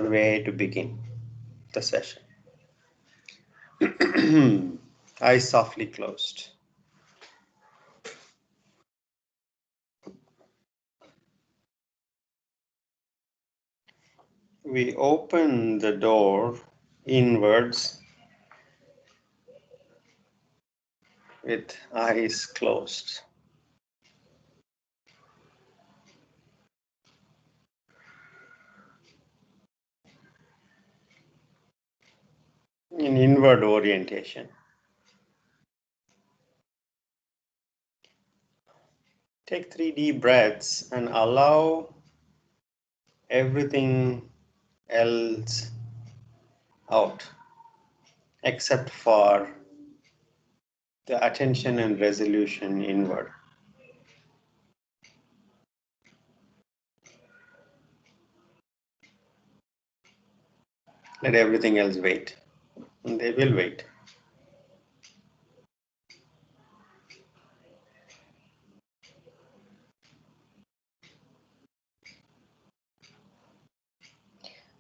way to begin the session. Eyes softly closed. We open the door inwards with eyes closed. In inward orientation. Take 3 deep breaths and allow everything else out except for the attention and resolution inward. Let everything else wait, and they will wait.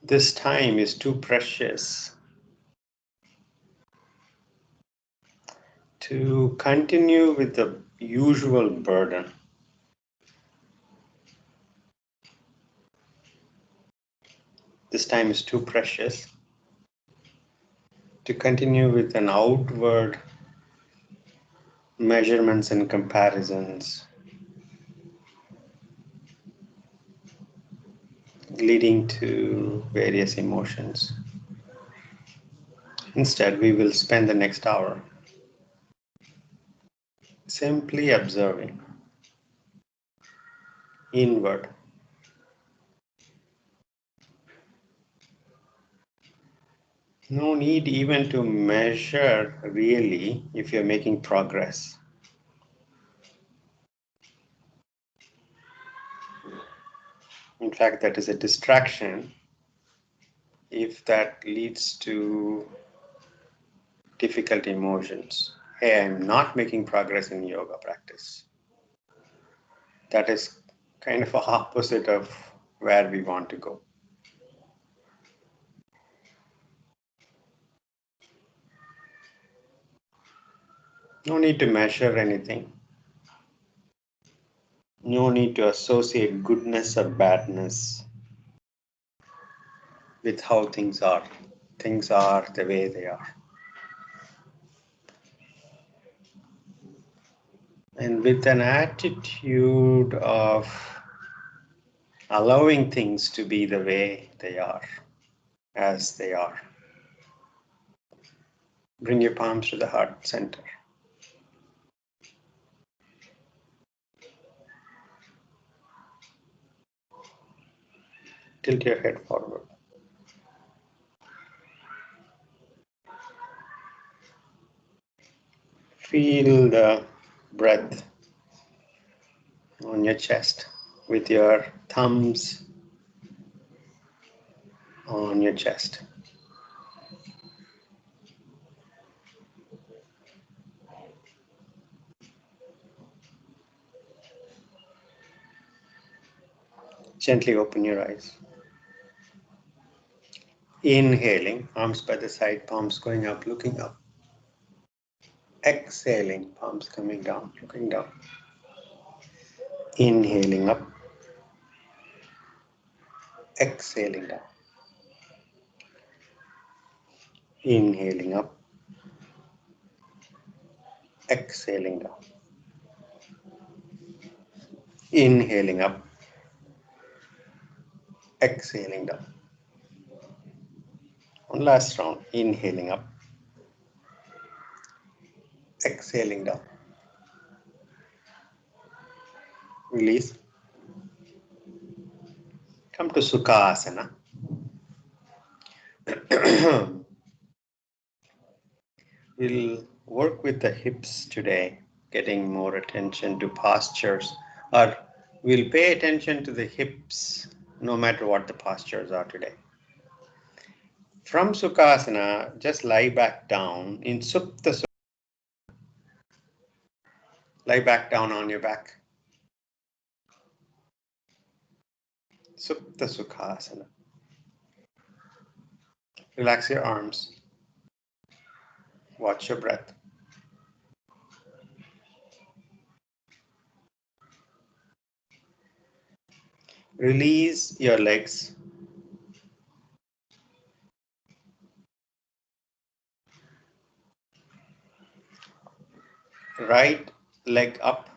This time is too precious to continue with the usual burden. This time is too precious to continue with an outward measurements and comparisons leading to various emotions. Instead, we will spend the next hour simply observing inward. No need even to measure really if you're making progress. In fact, that is a distraction if that leads to difficult emotions. Hey, I'm not making progress in yoga practice. That is kind of opposite of where we want to go. No need to measure anything. No need to associate goodness or badness with how things are. Things are the way they are. And with an attitude of allowing things to be the way they are, as they are. Bring your palms to the heart center. Tilt your head forward. Feel the breath on your chest with your thumbs on your chest. Gently open your eyes. Inhaling, arms by the side, palms going up, looking up. Exhaling, palms coming down, looking down. Inhaling up. Exhaling down. Inhaling up. Exhaling down. Inhaling up. Exhaling down. One last round. Inhaling up. Exhaling down. Release. Come to Sukhasana. We'll work with the hips today, getting more attention to postures, or we'll pay attention to the hips no matter what the postures are today. From Sukhasana, just lie back down in Supta Sukhasana. Lie back down on your back. Supta Sukhasana. Relax your arms. Watch your breath. Release your legs. Right leg up.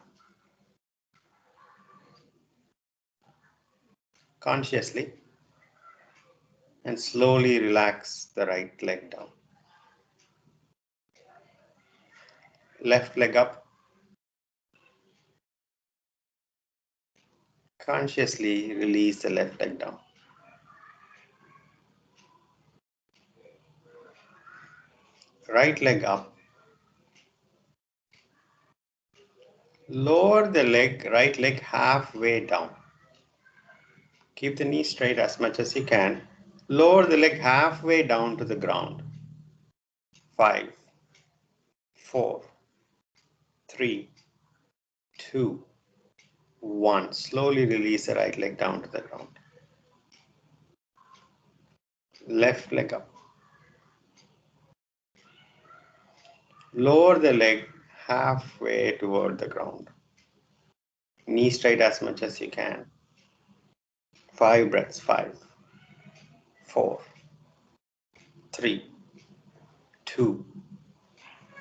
Consciously. And slowly relax the right leg down. Left leg up. Consciously release the left leg down. Right leg up. Lower the right leg halfway down. Keep the knee straight as much as you can. Lower the leg halfway down to the ground. 5, 4, 3, 2, 1. Slowly release the right leg down to the ground. Left leg up. Lower the leg halfway toward the ground. Knee straight as much as you can. 5 breaths. 5, 4, 3, 2,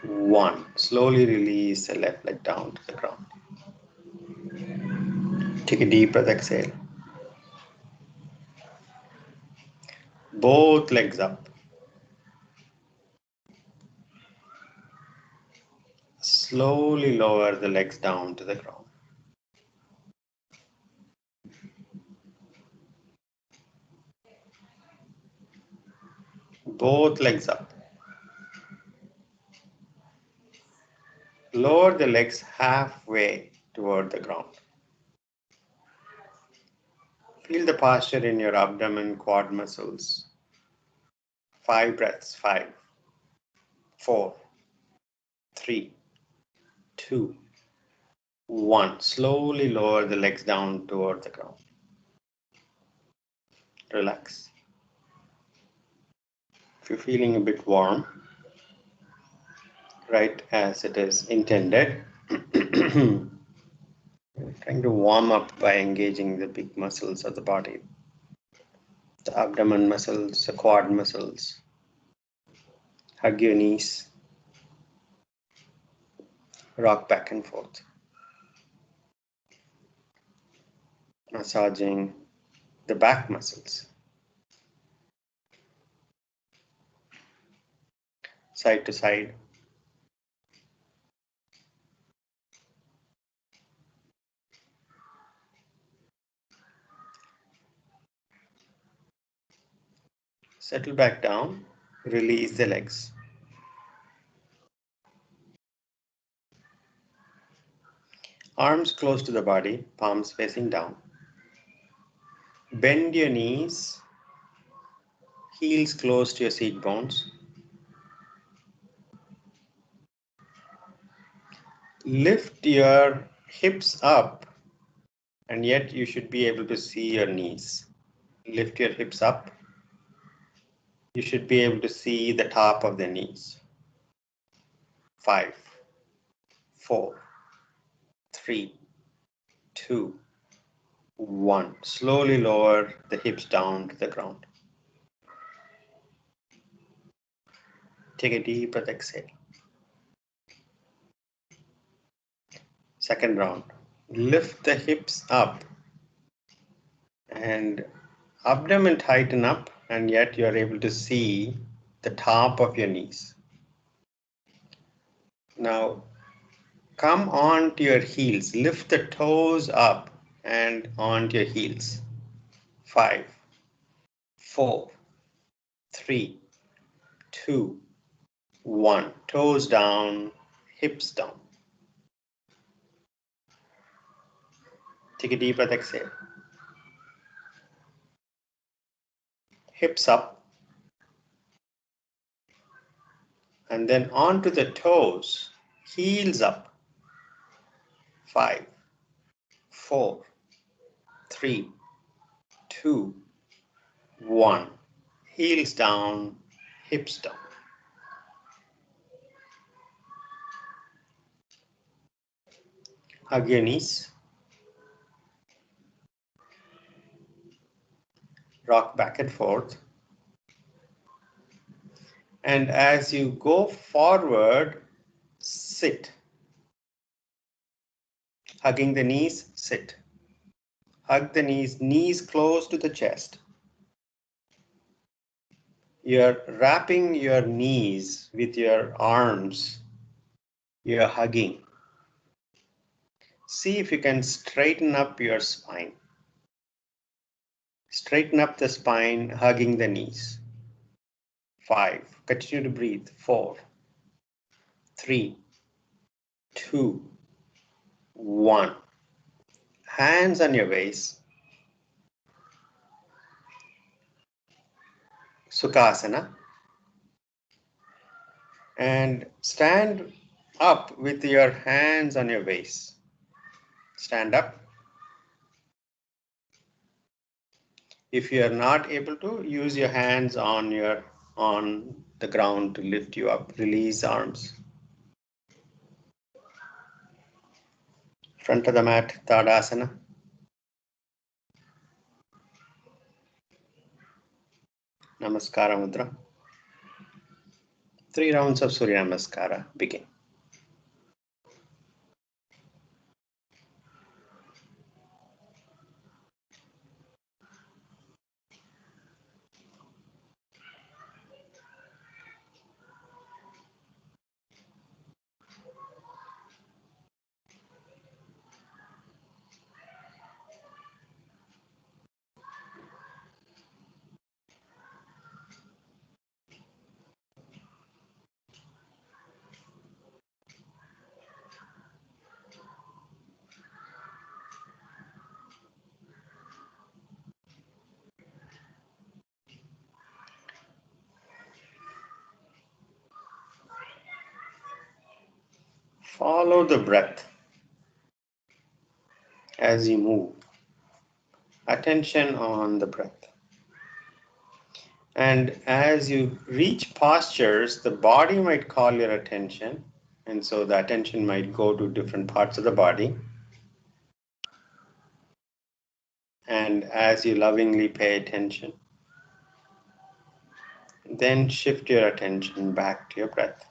1. Slowly release the left leg down to the ground. Take a deep breath, exhale. Both legs up. Slowly lower the legs down to the ground. Both legs up. Lower the legs halfway toward the ground. Feel the posture in your abdomen, quad muscles. 5 breaths. 5, 4, 3, 2, 1. Slowly lower the legs down toward the ground. Relax. If you're feeling a bit warm, right as it is intended, trying to warm up by engaging the big muscles of the body, the abdomen muscles, the quad muscles. Hug your knees, rock back and forth, massaging the back muscles, side to side. Settle back down, release the legs. Arms close to the body, palms facing down. Bend your knees, heels close to your seat bones. Lift your hips up, and yet you should be able to see your knees. Lift your hips up. You should be able to see the top of the knees. 5, 4, 3, 2, 1. Slowly lower the hips down to the ground. Take a deep breath, exhale. Second round. Lift the hips up and abdomen tighten up, and yet you are able to see the top of your knees. Now come onto your heels. Lift the toes up and onto your heels. 5, 4, 3, 2, 1. Toes down, hips down. Take a deep breath, exhale. Hips up. And then onto the toes, heels up. 5, 4, 3, 2, 1. Heels down, hips down. Hug your knees. Rock back and forth. And as you go forward, sit. Hugging the knees, sit. Hug the knees close to the chest. You're wrapping your knees with your arms. You're hugging. See if you can straighten up your spine. Straighten up the spine, hugging the knees. 5. Continue to breathe. 4, 3, 2, 1. Hands on your waist. Sukhasana. And stand up with your hands on your waist. Stand up. If you are not able to, use your hands on the ground to lift you up. Release arms. Front of the mat, Tadasana. Namaskara Mudra. 3 rounds of Surya Namaskara. Begin. Follow the breath as you move. Attention on the breath. And as you reach postures, the body might call your attention. And so the attention might go to different parts of the body. And as you lovingly pay attention, then shift your attention back to your breath.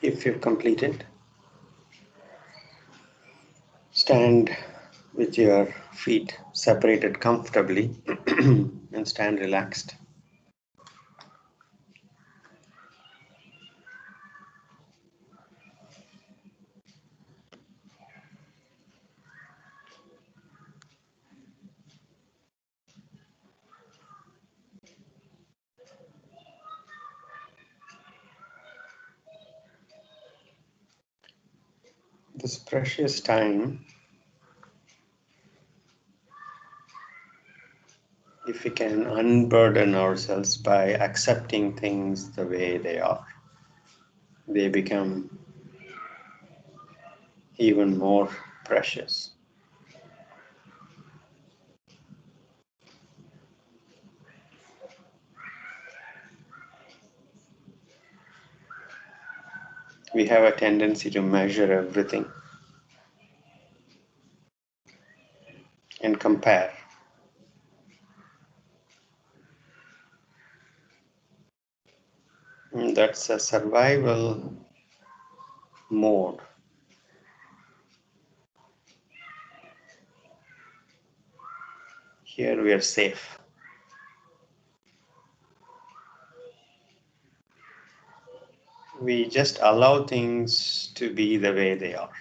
If you've completed, stand with your feet separated comfortably and stand relaxed. this precious time, if we can unburden ourselves by accepting things the way they are, they become even more precious. We have a tendency to measure everything and compare. And that's a survival mode. Here we are safe. We just allow things to be the way they are.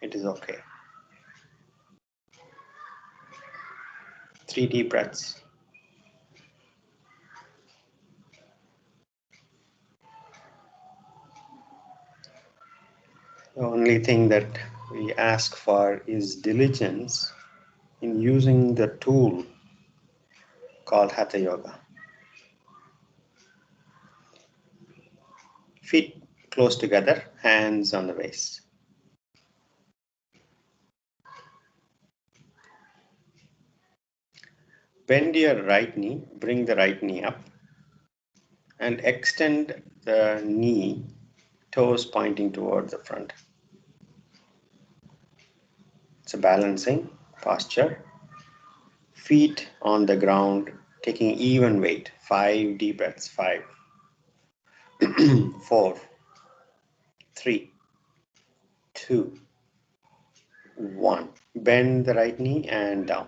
It is okay. 3 deep breaths. The only thing that we ask for is diligence in using the tool called Hatha Yoga. Feet close together, hands on the waist. Bend your right knee, bring the right knee up, and extend the knee, toes pointing toward the front. It's a balancing posture. Feet on the ground, taking even weight. 5 deep breaths. 5, 4, 3, 2, 1. Bend the right knee and down.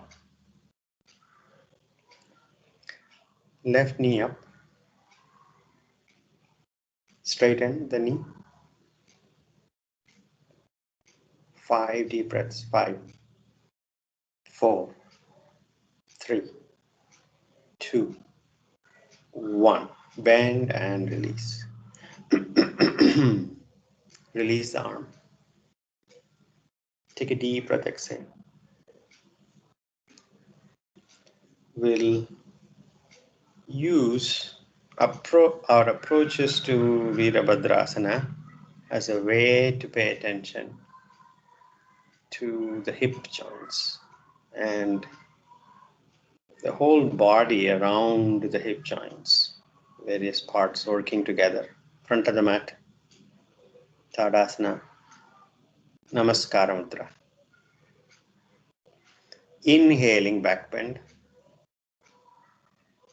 Left knee up. Straighten the knee. 5 deep breaths. 5, 4, 3, 2, 1. Bend and release. Release the arm. Take a deep breath, exhale. We'll use our approaches to Virabhadrasana as a way to pay attention to the hip joints and the whole body around the hip joints, various parts working together. Front of the mat, Tadasana, Namaskara Mudra. Inhaling back bend,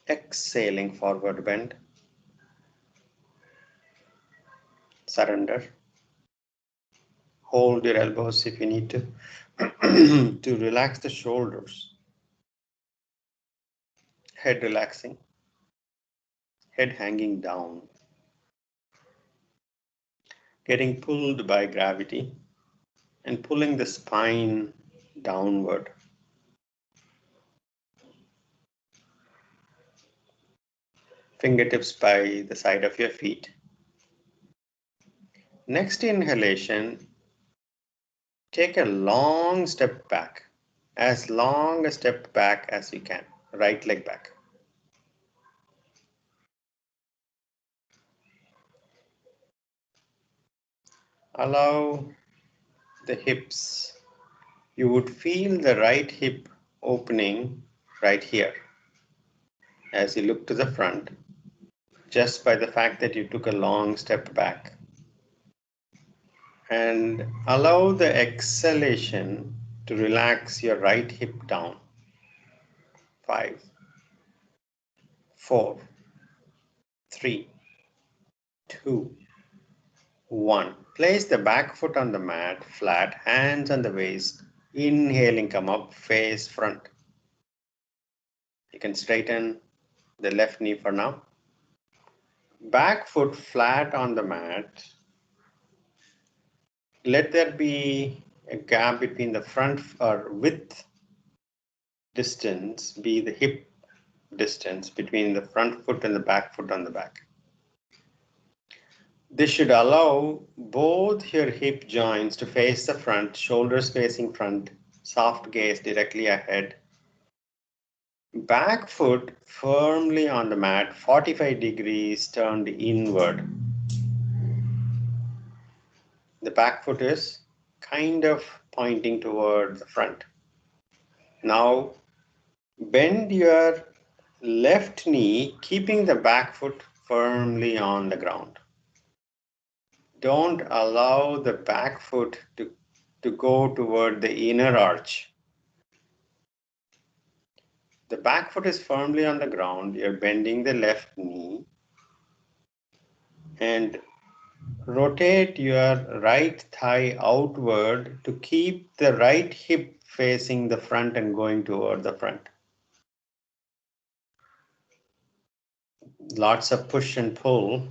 exhaling forward bend, surrender. Hold your elbows if you need to, to relax the shoulders. Head relaxing, head hanging down, getting pulled by gravity and pulling the spine downward. Fingertips by the side of your feet. Next inhalation, take a long step back, as long a step back as you can, right leg back. Allow the hips. You would feel the right hip opening right here as you look to the front, just by the fact that you took a long step back. And allow the exhalation to relax your right hip down. 5, 4, 3, 2, 1. Place the back foot on the mat, flat, hands on the waist. Inhaling, come up, face front. You can straighten the left knee for now. Back foot flat on the mat. Let there be a gap between the front or width distance, be the hip distance between the front foot and the back foot on the back. This should allow both your hip joints to face the front, shoulders facing front, soft gaze directly ahead. Back foot firmly on the mat, 45 degrees turned inward. The back foot is kind of pointing toward the front. Now bend your left knee, keeping the back foot firmly on the ground. Don't allow the back foot to go toward the inner arch. The back foot is firmly on the ground. You're bending the left knee and rotate your right thigh outward to keep the right hip facing the front and going toward the front. Lots of push and pull.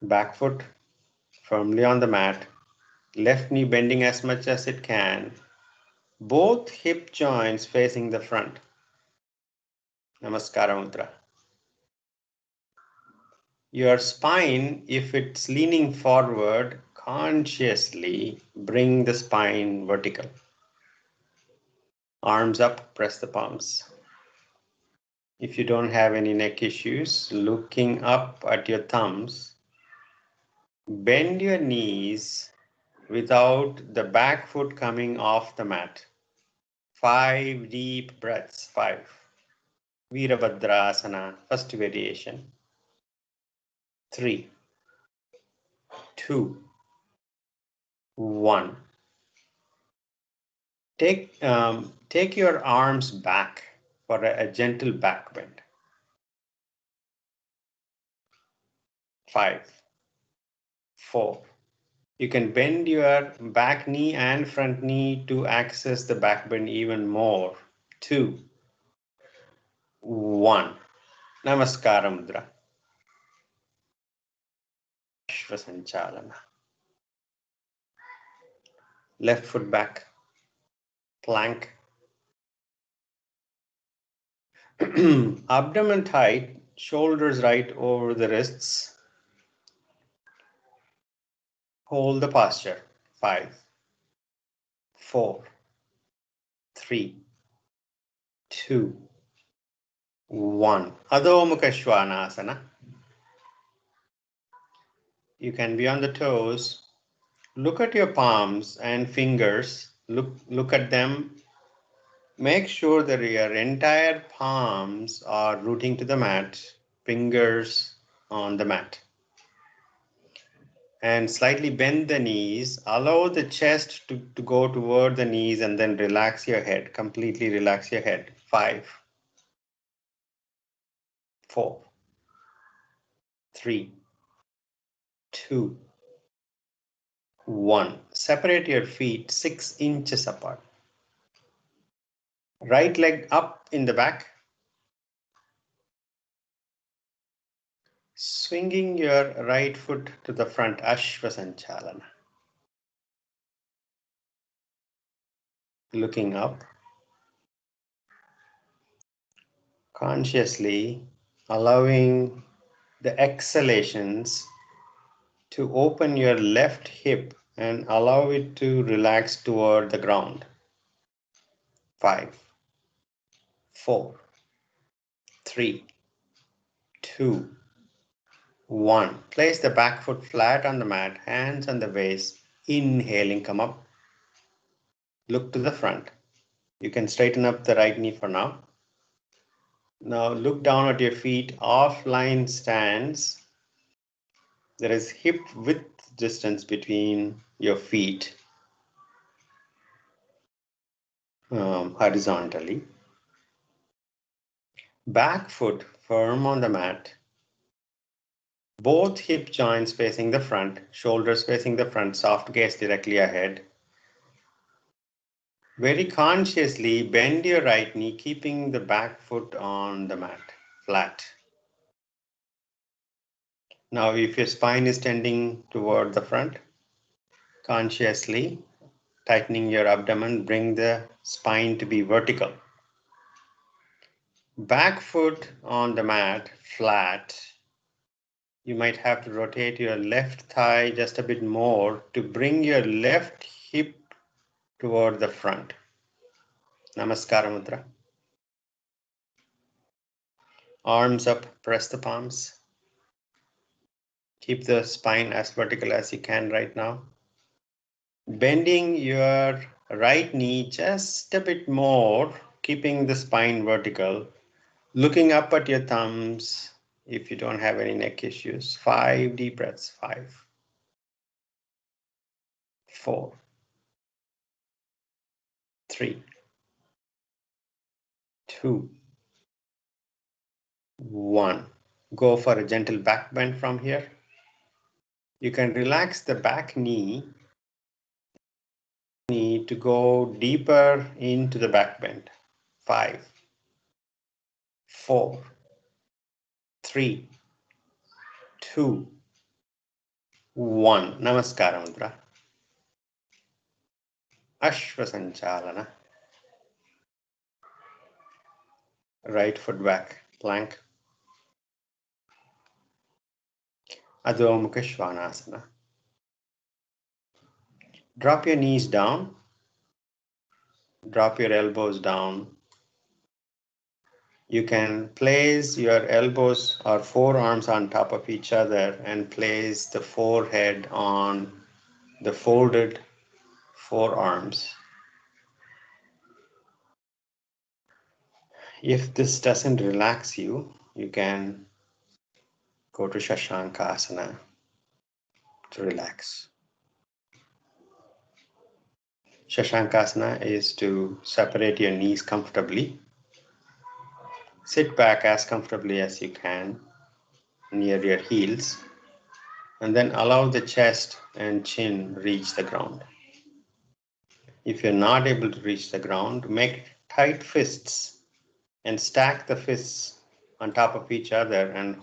Back foot firmly on the mat. Left knee bending as much as it can. Both hip joints facing the front. Namaskara Mudra. Your spine, if it's leaning forward, consciously bring the spine vertical. Arms up, press the palms. If you don't have any neck issues, looking up at your thumbs, bend your knees without the back foot coming off the mat. 5 deep breaths. 5. Virabhadrasana, first variation. 3, 2, 1. Take your arms back for a gentle back bend. 5, 4. You can bend your back knee and front knee to access the back bend even more. 2, 1. Namaskara Mudra. Ashvasanchalana. Left foot back. Plank. Abdomen tight. Shoulders right over the wrists. Hold the posture. 5, 4, 3, 2, 1. Adho Mukha Svanasana. You can be on the toes. Look at your palms and fingers. Look at them. Make sure that your entire palms are rooting to the mat, fingers on the mat. And slightly bend the knees. Allow the chest to go toward the knees and then relax your head. Completely relax your head. 5, 4, 3, 2, 1. Separate your feet 6 inches apart. Right leg up in the back. Swinging your right foot to the front, Ashvasanchalana. Looking up. Consciously allowing the exhalations to open your left hip and allow it to relax toward the ground. 5, 4, 3, 2, 1. Place the back foot flat on the mat, hands on the waist. Inhaling, come up. Look to the front. You can straighten up the right knee for now. Now look down at your feet, offline stance. There is hip width distance between your feet horizontally. Back foot firm on the mat. Both hip joints facing the front, shoulders facing the front, soft gaze directly ahead. Very consciously bend your right knee, keeping the back foot on the mat, flat. Now if your spine is tending toward the front, consciously tightening your abdomen, bring the spine to be vertical. Back foot on the mat, flat. You might have to rotate your left thigh just a bit more to bring your left hip toward the front. Namaskara Mudra. Arms up, press the palms. Keep the spine as vertical as you can right now. Bending your right knee just a bit more, keeping the spine vertical. Looking up at your thumbs if you don't have any neck issues. 5 deep breaths. 5, 4, 3, 2, 1. Go for a gentle back bend from here. You can relax the back knee to go deeper into the back bend. 5, 4, 3, 2, 1. Namaskara Mudra. Ashwasanchalana. Right foot back, plank. Adho Mukha Svanasana. Drop your knees down. Drop your elbows down. You can place your elbows or forearms on top of each other and place the forehead on the folded forearms. If this doesn't relax you, you can go to Shashankasana to relax. Shashankasana is to separate your knees comfortably. Sit back as comfortably as you can near your heels, and then allow the chest and chin reach the ground. If you're not able to reach the ground, make tight fists and stack the fists on top of each other and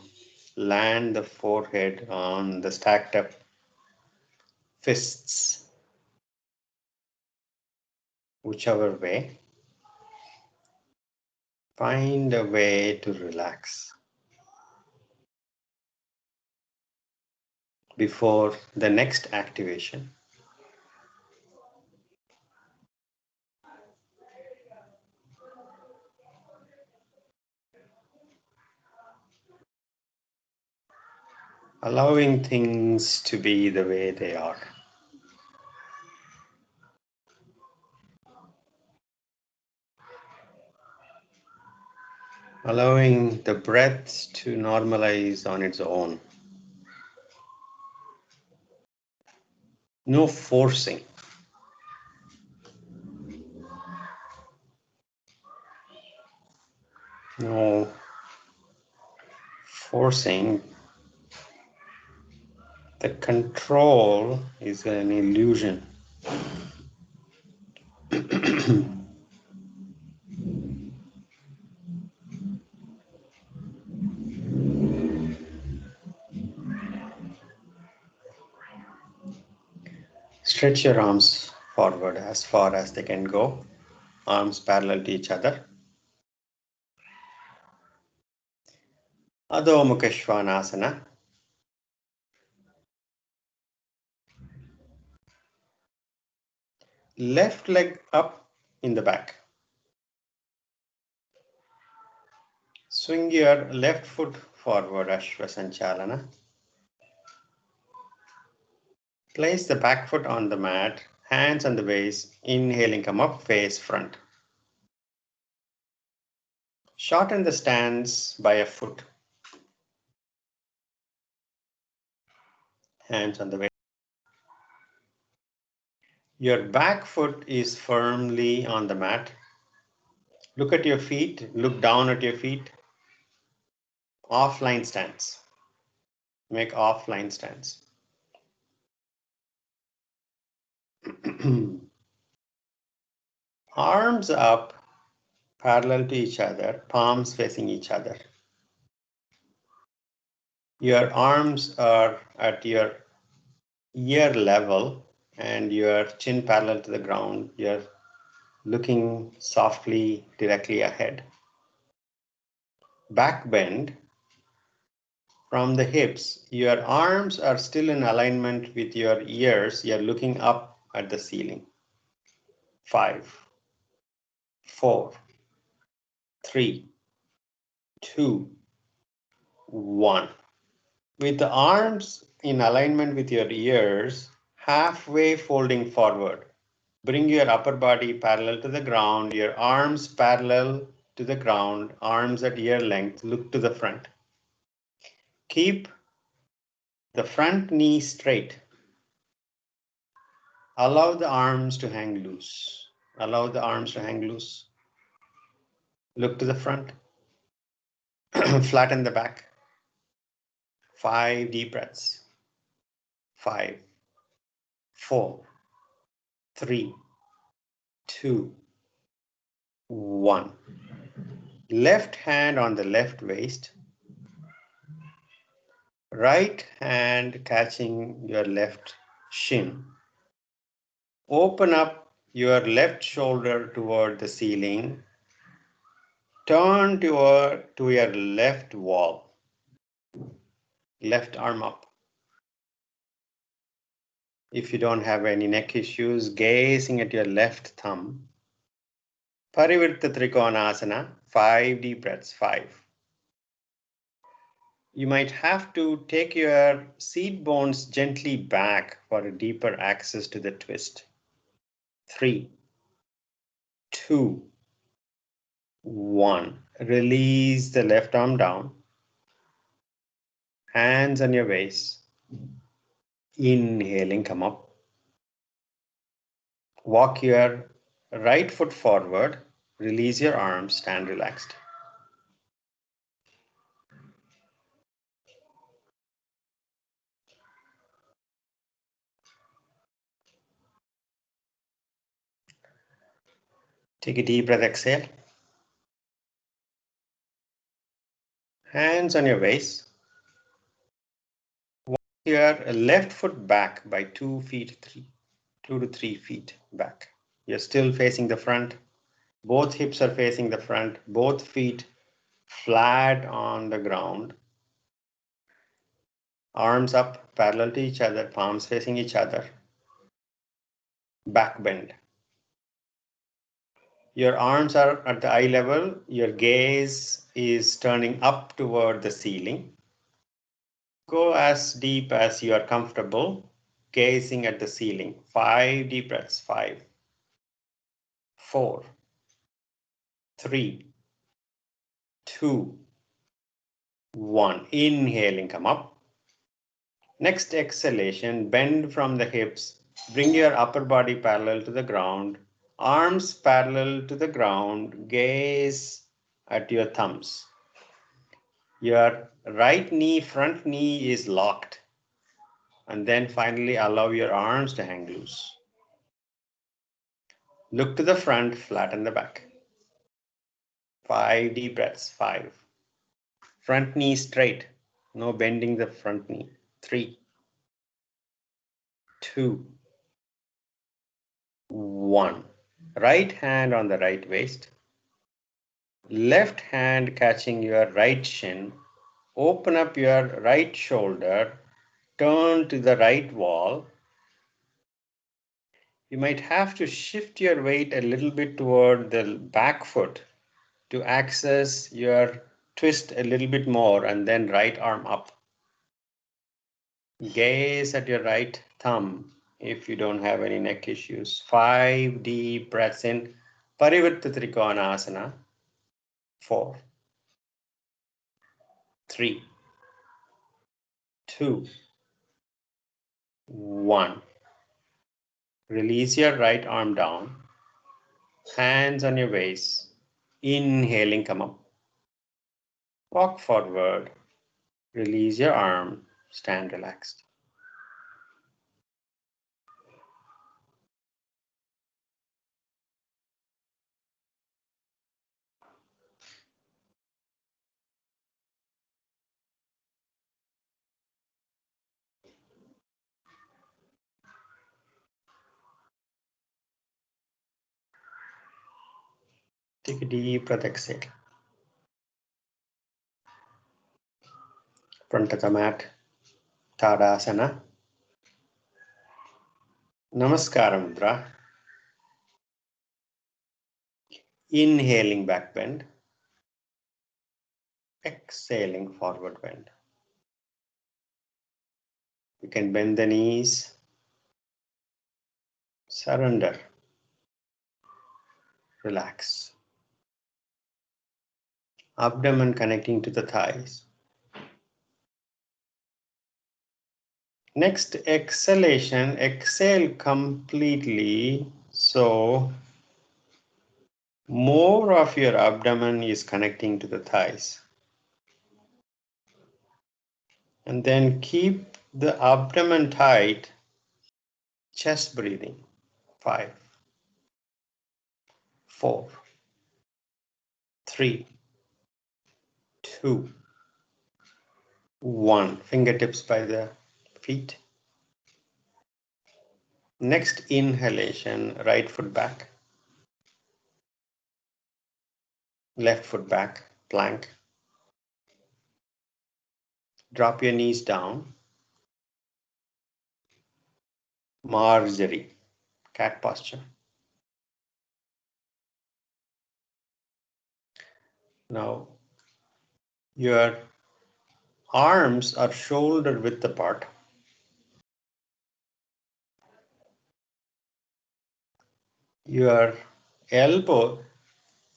land the forehead on the stacked up fists. Whichever way, find a way to relax before the next activation. Allowing things to be the way they are. Allowing the breath to normalize on its own. No forcing. No forcing. The control is an illusion. Stretch your arms forward as far as they can go, arms parallel to each other. Adho Mukha Svanasana. Left leg up in the back. Swing your left foot forward, Ashwasanchalana. Place the back foot on the mat, hands on the waist, inhaling, come up, face front. Shorten the stance by a foot. Hands on the waist. Your back foot is firmly on the mat. Look at your feet, look down at your feet. Offline stance. Make offline stance. Arms up, parallel to each other, palms facing each other. Your arms are at your ear level and your chin parallel to the ground. You're looking softly directly ahead. Back bend. From the hips, your arms are still in alignment with your ears. You're looking up at the ceiling. 5, 4, 3, 2, 1. With the arms in alignment with your ears, halfway folding forward. Bring your upper body parallel to the ground, your arms parallel to the ground, arms at ear length, look to the front. Keep the front knee straight. Allow the arms to hang loose. Allow the arms to hang loose. Look to the front. Flatten the back. 5 deep breaths. 5, 4, 3, 2, 1. Left hand on the left waist. Right hand catching your left shin. Open up your left shoulder toward the ceiling. Turn to your left wall. Left arm up. If you don't have any neck issues, gazing at your left thumb. Parivirta Trikonasana, 5 deep breaths, 5. You might have to take your seat bones gently back for a deeper access to the twist. 3, 2, 1. Release the left arm down. Hands on your waist. Inhaling, come up. Walk your right foot forward. Release your arms, stand relaxed. Take a deep breath, exhale. Hands on your waist. Walk your left foot back by 2 to 3 feet back. You're still facing the front. Both hips are facing the front. Both feet flat on the ground. Arms up, parallel to each other, palms facing each other. Back bend. Your arms are at the eye level. Your gaze is turning up toward the ceiling. Go as deep as you are comfortable, gazing at the ceiling. 5 deep breaths. 5, 4, 3, 2, 1. Inhaling, come up. Next exhalation, bend from the hips. Bring your upper body parallel to the ground. Arms parallel to the ground. Gaze at your thumbs. Your right knee, front knee is locked. And then finally allow your arms to hang loose. Look to the front, flatten the back. 5 deep breaths. 5. Front knee straight. No bending the front knee. 3, 2, 1. Right hand on the right waist. Left hand catching your right shin. Open up your right shoulder. Turn to the right wall. You might have to shift your weight a little bit toward the back foot to access your twist a little bit more, and then right arm up. Gaze at your right thumb if you don't have any neck issues. 5 deep breaths in. Parivirta Trikonasana. 4, 3, 2, 1. Release your right arm down. Hands on your waist. Inhaling, come up. Walk forward. Release your arm. Stand relaxed. Take a deep breath, exhale. Front of the mat, Tadasana. Namaskara Mudra. Inhaling back bend. Exhaling forward bend. You can bend the knees. Surrender. Relax. Abdomen connecting to the thighs. Next exhalation, exhale completely. So more of your abdomen is connecting to the thighs. And then keep the abdomen tight, chest breathing. 5, 4, 3, 2, 1. Fingertips by the feet. Next inhalation, right foot back, left foot back, plank. Drop your knees down. Marjorie, cat posture. Now, your arms are shoulder width apart. Your elbow,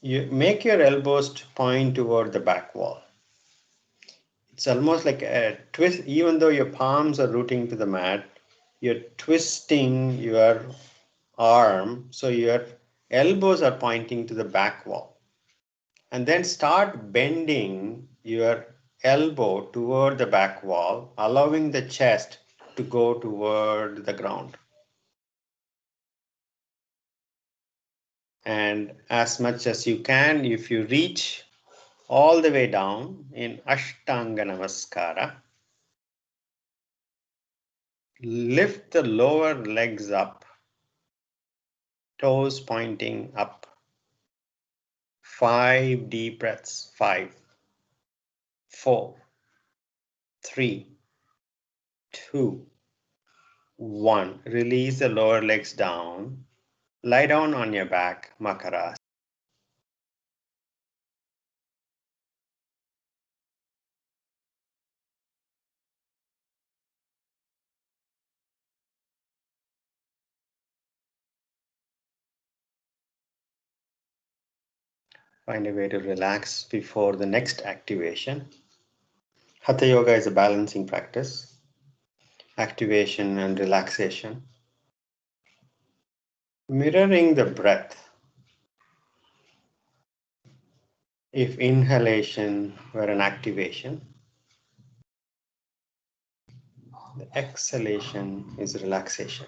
you make your elbows to point toward the back wall. It's almost like a twist, even though your palms are rooting to the mat, you're twisting your arm, so your elbows are pointing to the back wall. And then start bending your elbow toward the back wall, allowing the chest to go toward the ground. And as much as you can, if you reach all the way down in Ashtanga Namaskara, lift the lower legs up, toes pointing up. 5 deep breaths. 5, 4, 3, 2, 1. Release the lower legs down. Lie down on your back, Makara. Find a way to relax before the next activation. Hatha Yoga is a balancing practice. Activation and relaxation. Mirroring the breath. If inhalation were an activation, the exhalation is relaxation.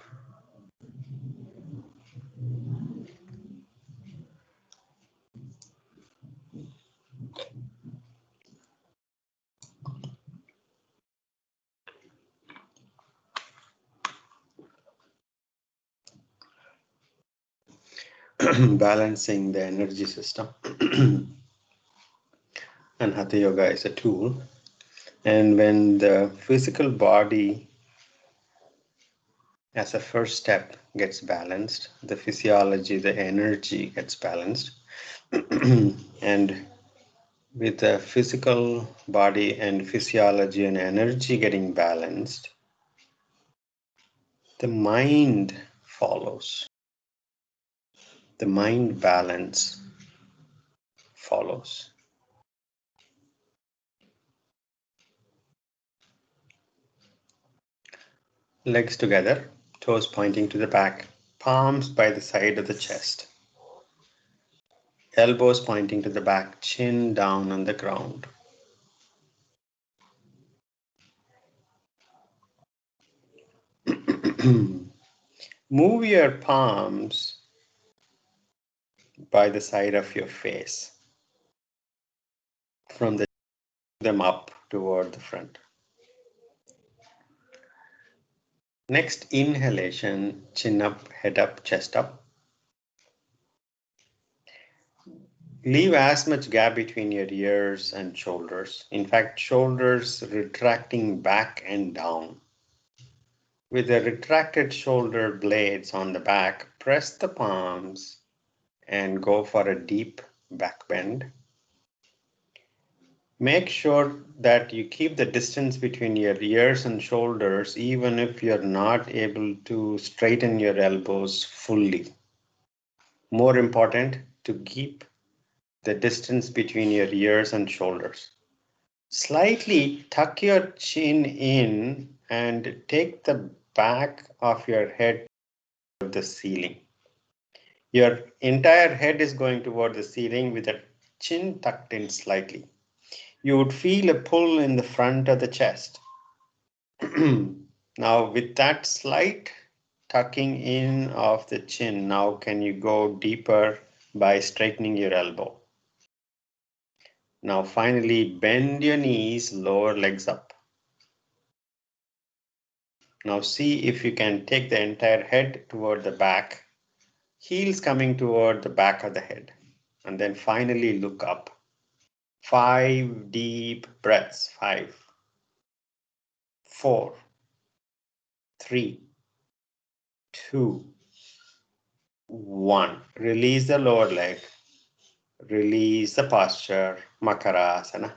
Balancing the energy system. And Hatha Yoga is a tool. And when the physical body as a first step gets balanced, the physiology, the energy gets balanced. And with the physical body and physiology and energy getting balanced, the mind follows. The mind balance follows. Legs together, toes pointing to the back, palms by the side of the chest, elbows pointing to the back, chin down on the ground. Move your palms by the side of your face, from them up toward the front. Next inhalation, chin up, head up, chest up. Leave as much gap between your ears and shoulders. In fact, shoulders retracting back and down. With the retracted shoulder blades on the back, press the palms and go for a deep back bend. Make sure that you keep the distance between your ears and shoulders even if you're not able to straighten your elbows fully. More important, to keep the distance between your ears and shoulders. Slightly tuck your chin in and take the back of your head toward the ceiling. Your entire head is going toward the ceiling with the chin tucked in slightly. You would feel a pull in the front of the chest. Now, with that slight tucking in of the chin, now can you go deeper by straightening your elbow? Now, finally, bend your knees, lower legs up. Now, see if you can take the entire head toward the back, heels coming toward the back of the head, and then finally look up. 5 deep breaths. 5, 4, 3, 2, 1. Release the lower leg. Release the posture. Makarasana.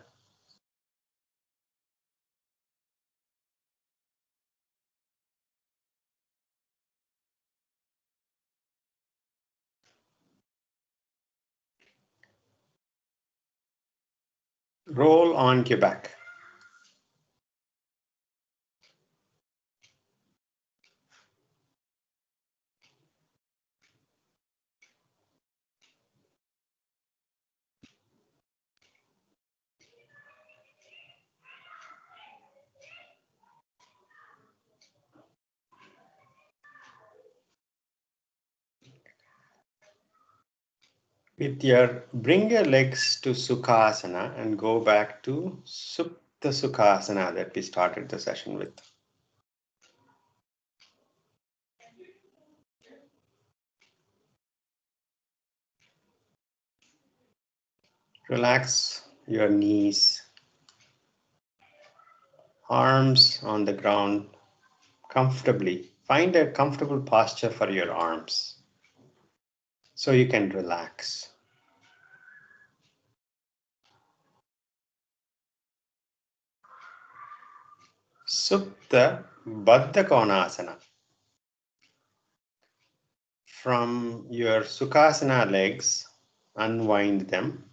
Roll onto your back. Bring your legs to Sukhasana and go back to Supta Sukhasana that we started the session with. Relax your knees, arms on the ground comfortably. Find a comfortable posture for your arms so you can relax. Supta Baddha Konasana. From your Sukhasana legs, unwind them.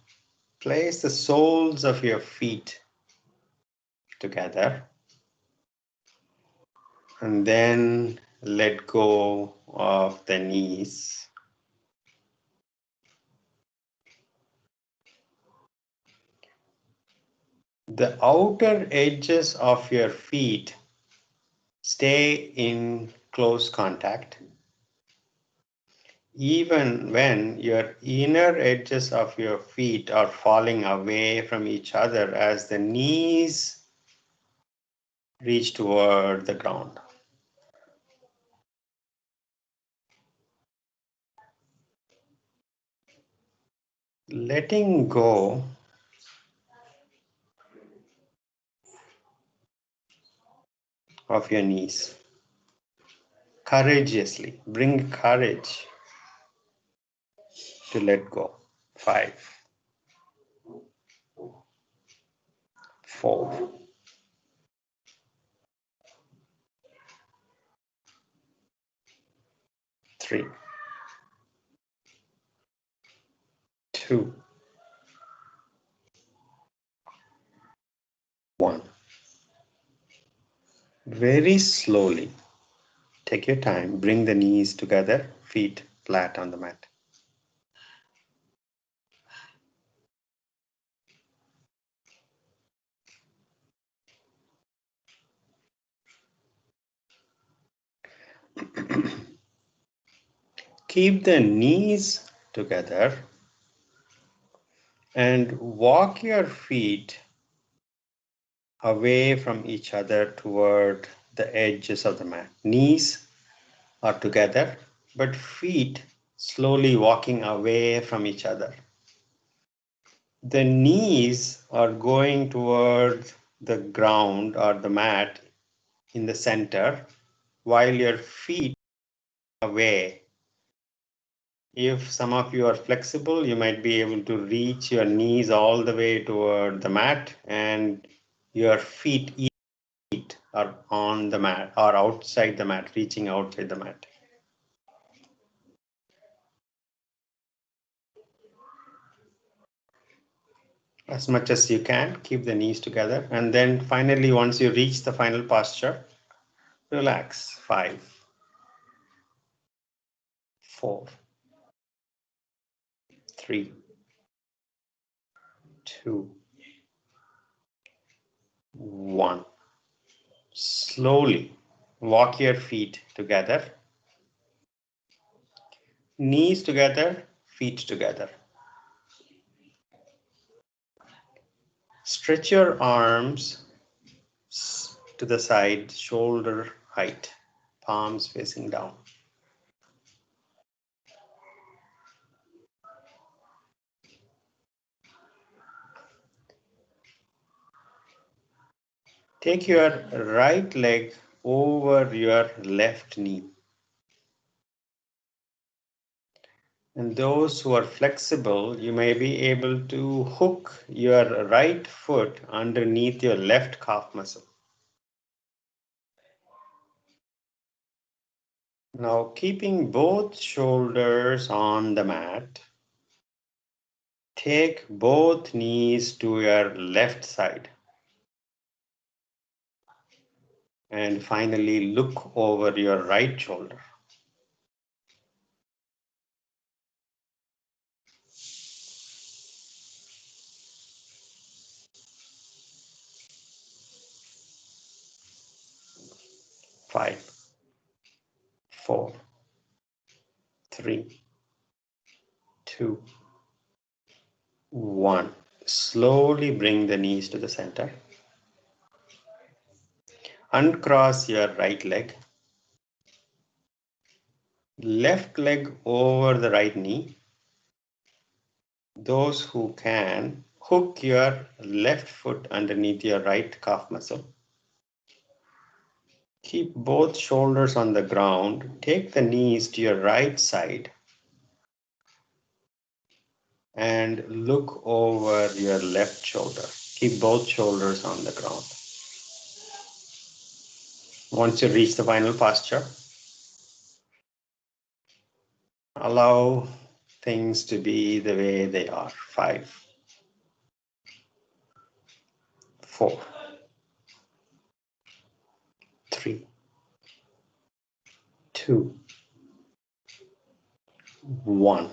Place the soles of your feet together and then let go of the knees. The outer edges of your feet stay in close contact. Even when your inner edges of your feet are falling away from each other as the knees reach toward the ground. Letting go of your knees. Courageously, bring courage to let go. 5, 4, 3, 2, 1. Very slowly, take your time, bring the knees together, feet flat on the mat. Keep the knees together and walk your feet away from each other toward the edges of the mat. Knees are together, but feet slowly walking away from each other. The knees are going towards the ground or the mat in the center, while your feet are away. If some of you are flexible, you might be able to reach your knees all the way toward the mat, and your feet are on the mat or outside the mat, reaching outside the mat. As much as you can, keep the knees together. And then finally, once you reach the final posture, relax. 5, 4, 3, 2, 1. Slowly walk your feet together, knees together, feet together. Stretch your arms to the side, shoulder height, palms facing down. Take your right leg over your left knee. And those who are flexible, you may be able to hook your right foot underneath your left calf muscle. Now, keeping both shoulders on the mat, take both knees to your left side. And finally, look over your right shoulder. Five, 4, 3, 2, 1. Slowly bring the knees to the center. Uncross your right leg. Left leg over the right knee. Those who can, hook your left foot underneath your right calf muscle. Keep both shoulders on the ground. Take the knees to your right side and look over your left shoulder. Keep both shoulders on the ground. Once you reach the final posture, allow things to be the way they are. 5, 4, 3, 2, 1.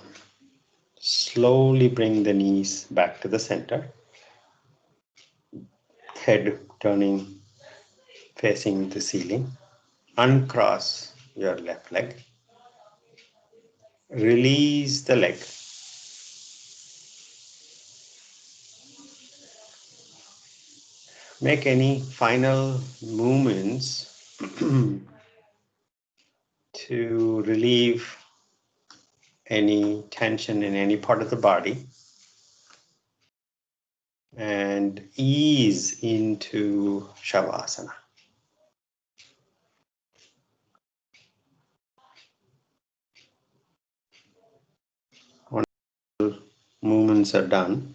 Slowly bring the knees back to the center. Head turning, facing the ceiling. Uncross your left leg. Release the leg. Make any final movements to relieve any tension in any part of the body and ease into Shavasana. Movements are done,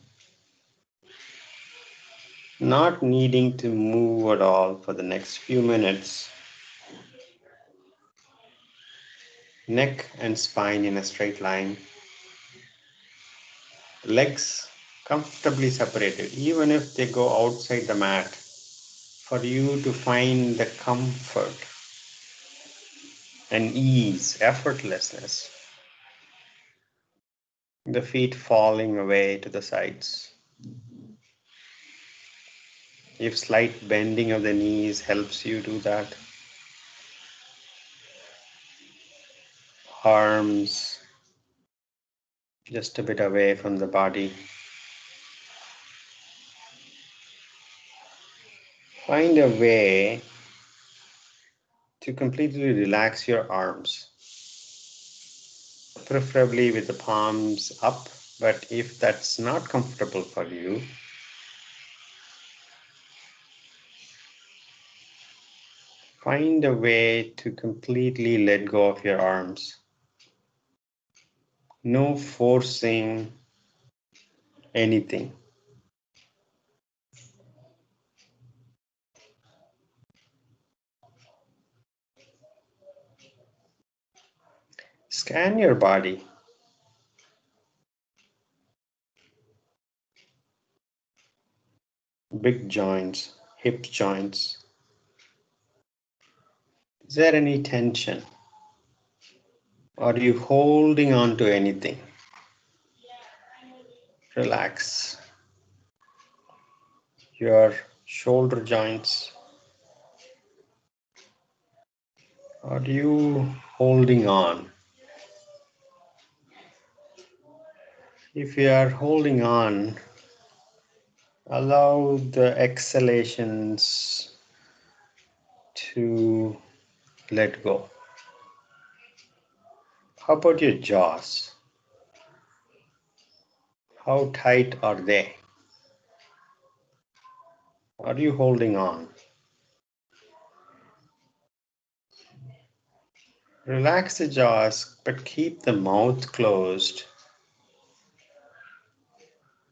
not needing to move at all for the next few minutes. Neck and spine in a straight line. Legs comfortably separated, even if they go outside the mat, for you to find the comfort and ease, effortlessness. The feet falling away to the sides. If slight bending of the knees helps you do that, arms just a bit away from the body. Find a way to completely relax your arms, preferably with the palms up But if that's not comfortable for you, find a way to completely let go of your arms. No forcing anything. Scan your body. Big joints, hip joints. Is there any tension? Are you holding on to anything? Relax. Your shoulder joints. Are you holding on? If you are holding on, allow the exhalations to let go. How about your jaws? How tight are they? Are you holding on? Relax the jaws, but keep the mouth closed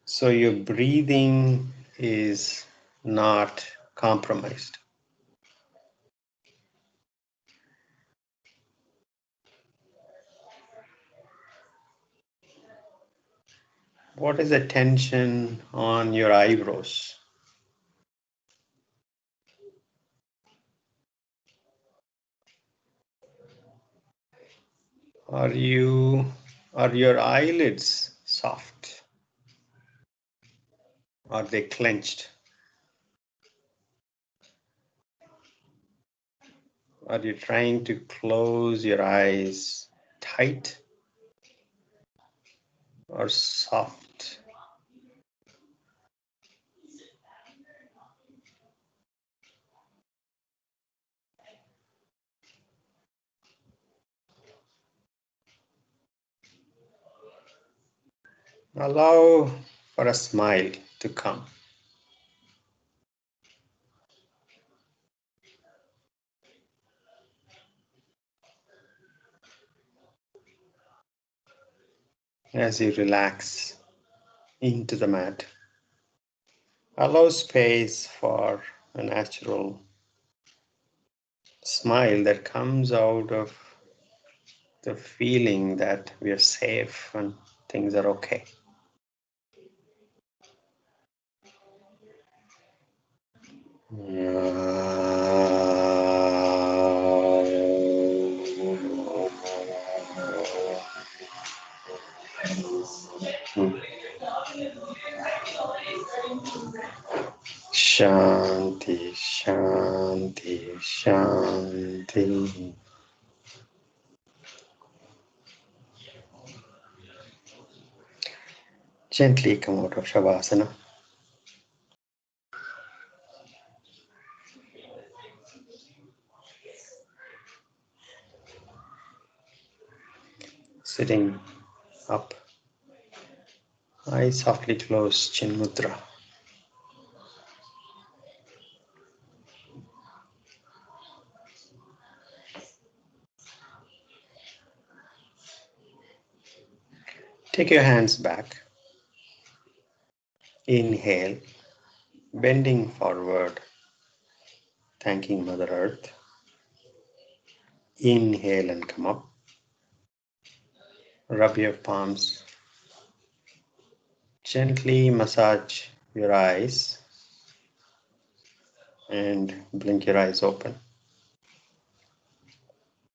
so your breathing is not compromised. What is the tension on your eyebrows? Are your eyelids soft? Are they clenched? Are you trying to close your eyes tight or soft? Allow for a smile to come. As you relax into the mat. Allow space for a natural smile that comes out of the feeling that we are safe and things are okay. Shanti, Shanti, Shanti. Gently come out of Shavasana. Sitting up. Eyes softly closed, Chin Mudra. Take your hands back. Inhale, bending forward, thanking Mother Earth. Inhale and come up. Rub your palms. Gently massage your eyes and blink your eyes open.